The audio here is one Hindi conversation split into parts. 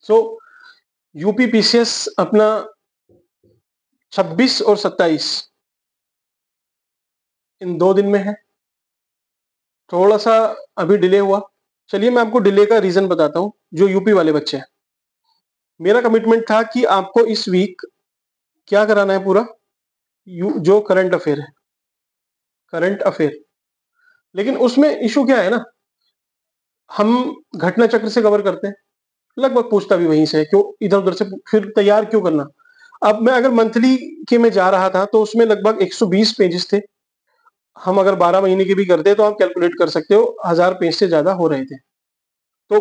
सो यूपी पीसीएस अपना 26 और 27 इन 2 दिन में है। थोड़ा सा अभी डिले हुआ। चलिए मैं आपको डिले का रीजन बताता हूँ। जो यूपी वाले बच्चे हैं, मेरा कमिटमेंट था कि आपको इस वीक क्या कराना है पूरा, जो करंट अफेयर है, करंट अफेयर। लेकिन उसमें इशू क्या है ना, हम घटना चक्र से कवर करते हैं, लगभग पूछता भी वहीं से है, क्यों इधर उधर से फिर तैयार क्यों करना। अब मैं अगर मंथली के में जा रहा था तो उसमें लगभग 120 पेजेस थे। हम अगर 12 महीने के भी करते तो आप कैलकुलेट कर सकते हो 1000 पेज से ज्यादा हो रहे थे। तो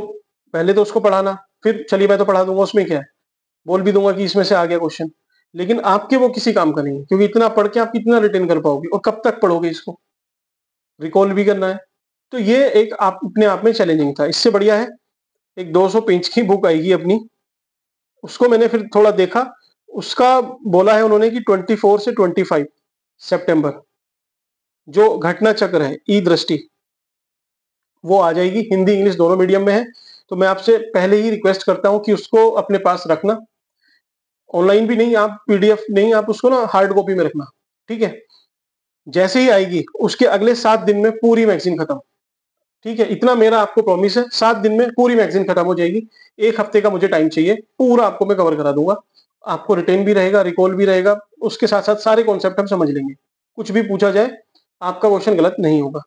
पहले तो उसको पढ़ाना, फिर चलिए मैं तो पढ़ा दूंगा, उसमें क्या है, बोल भी दूंगा कि इसमें से आ गया क्वेश्चन, लेकिन आपके वो किसी काम का नहीं है, क्योंकि इतना पढ़ के आप कितना रिटेन कर पाओगे और कब तक पढ़ोगे, इसको रिकॉल भी करना है। तो ये एक आप अपने आप में चैलेंजिंग था। इससे बढ़िया है एक 200 पेज की बुक आएगी अपनी, उसको मैंने फिर थोड़ा देखा। उसका बोला है उन्होंने कि 24 से 25 सितंबर जो घटना चक्र है, ई दृष्टि, वो आ जाएगी। हिंदी इंग्लिश दोनों मीडियम में है। तो मैं आपसे पहले ही रिक्वेस्ट करता हूं कि उसको अपने पास रखना। ऑनलाइन भी नहीं, आप पीडीएफ नहीं, आप उसको ना हार्ड कॉपी में रखना, ठीक है। जैसे ही आएगी उसके अगले 7 दिन में पूरी मैगजीन खत्म, ठीक है। इतना मेरा आपको प्रॉमिस है, 7 दिन में पूरी मैगजीन खत्म हो जाएगी। 1 हफ्ते का मुझे टाइम चाहिए, पूरा आपको मैं कवर करा दूंगा। आपको रिटेन भी रहेगा, रिकॉल भी रहेगा, उसके साथ साथ सारे कॉन्सेप्ट हम समझ लेंगे। कुछ भी पूछा जाए आपका क्वेश्चन गलत नहीं होगा।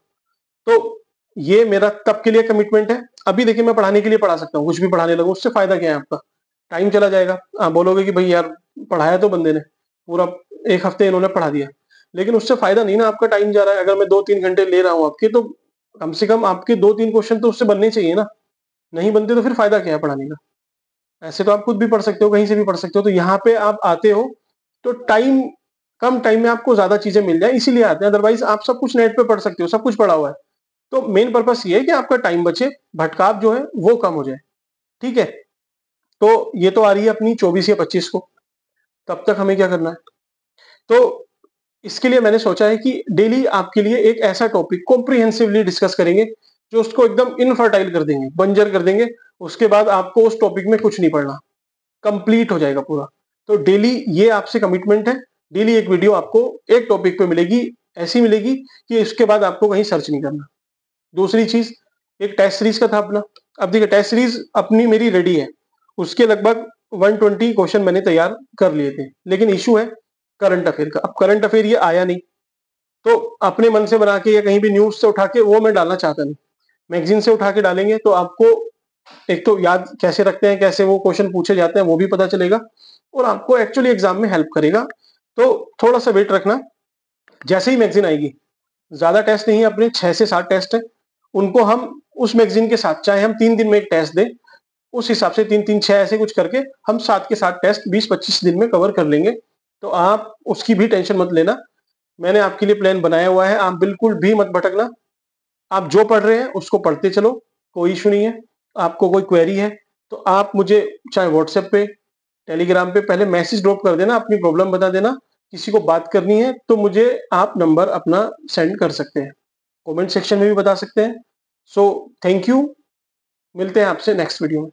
तो ये मेरा तब के लिए कमिटमेंट है। अभी देखिए मैं पढ़ाने के लिए पढ़ा सकता हूँ, कुछ भी पढ़ाने लगूँ, उससे फायदा क्या है आपका, टाइम चला जाएगा। आप बोलोगे कि भाई यार पढ़ाया तो बंदे ने पूरा 1 हफ्ते इन्होंने पढ़ा दिया, लेकिन उससे फायदा नहीं ना, आपका टाइम जा रहा है। अगर मैं 2-3 घंटे ले रहा हूँ आपके, तो कम से कम आपके 2-3 क्वेश्चन तो उससे बनने चाहिए ना। नहीं बनते तो फिर फायदा क्या है पढ़ाने का। ऐसे तो आप खुद भी पढ़ सकते हो, कहीं से भी पढ़ सकते हो। तो यहाँ पे आप आते हो तो टाइम, कम टाइम में आपको ज्यादा चीजें मिल जाए, इसीलिए आते हैं। अदरवाइज आप सब कुछ नेट पे पढ़ सकते हो, सब कुछ पढ़ा हुआ है। तो मेन पर्पस ये है कि आपका टाइम बचे, भटकाव जो है वो कम हो जाए, ठीक है। तो ये तो आ रही है अपनी 24 या 25 को। तब तक हमें क्या करना है, तो इसके लिए मैंने सोचा है कि डेली आपके लिए एक ऐसा टॉपिक कॉम्प्रिहेंसिवली डिस्कस करेंगे जो उसको एकदम इनफर्टाइल कर देंगे, बंजर कर देंगे। उसके बाद आपको उस टॉपिक में कुछ नहीं पढ़ना, कंप्लीट हो जाएगा पूरा। तो डेली ये आपसे कमिटमेंट है, डेली एक वीडियो आपको एक टॉपिक पे मिलेगी, ऐसी मिलेगी कि इसके बाद आपको कहीं सर्च नहीं करना। दूसरी चीज, एक टेस्ट सीरीज का था अपना। अब देखिए टेस्ट सीरीज अपनी मेरी रेडी है, उसके लगभग 120 क्वेश्चन मैंने तैयार कर लिए थे। लेकिन इशू है करंट अफेयर का। अब करंट अफेयर ये आया नहीं, तो अपने मन से बना के या कहीं भी न्यूज से उठा के वो मैं डालना चाहता नहीं। मैगजीन से उठा के डालेंगे तो आपको एक तो याद कैसे रखते हैं, कैसे वो क्वेश्चन पूछे जाते हैं वो भी पता चलेगा, और आपको एक्चुअली एग्जाम में हेल्प करेगा। तो थोड़ा सा वेट रखना, जैसे ही मैगजीन आएगी, ज्यादा टेस्ट नहीं है अपने, 6 से 7 टेस्ट है। उनको हम उस मैगजीन के साथ, चाहे हम 3 दिन में एक टेस्ट दें, उस हिसाब से 3-3-6 ऐसे कुछ करके हम 7 के 7 टेस्ट 20-25 दिन में कवर कर लेंगे। तो आप उसकी भी टेंशन मत लेना, मैंने आपके लिए प्लान बनाया हुआ है। आप बिल्कुल भी मत भटकना, आप जो पढ़ रहे हैं उसको पढ़ते चलो, कोई इशू नहीं है। आपको कोई क्वेरी है तो आप मुझे चाहे व्हाट्सएप पे, टेलीग्राम पे पहले मैसेज ड्रॉप कर देना, अपनी प्रॉब्लम बता देना। किसी को बात करनी है तो मुझे आप नंबर अपना सेंड कर सकते हैं, कमेंट सेक्शन में भी बता सकते हैं। सो थैंक यू, मिलते हैं आपसे नेक्स्ट वीडियो में।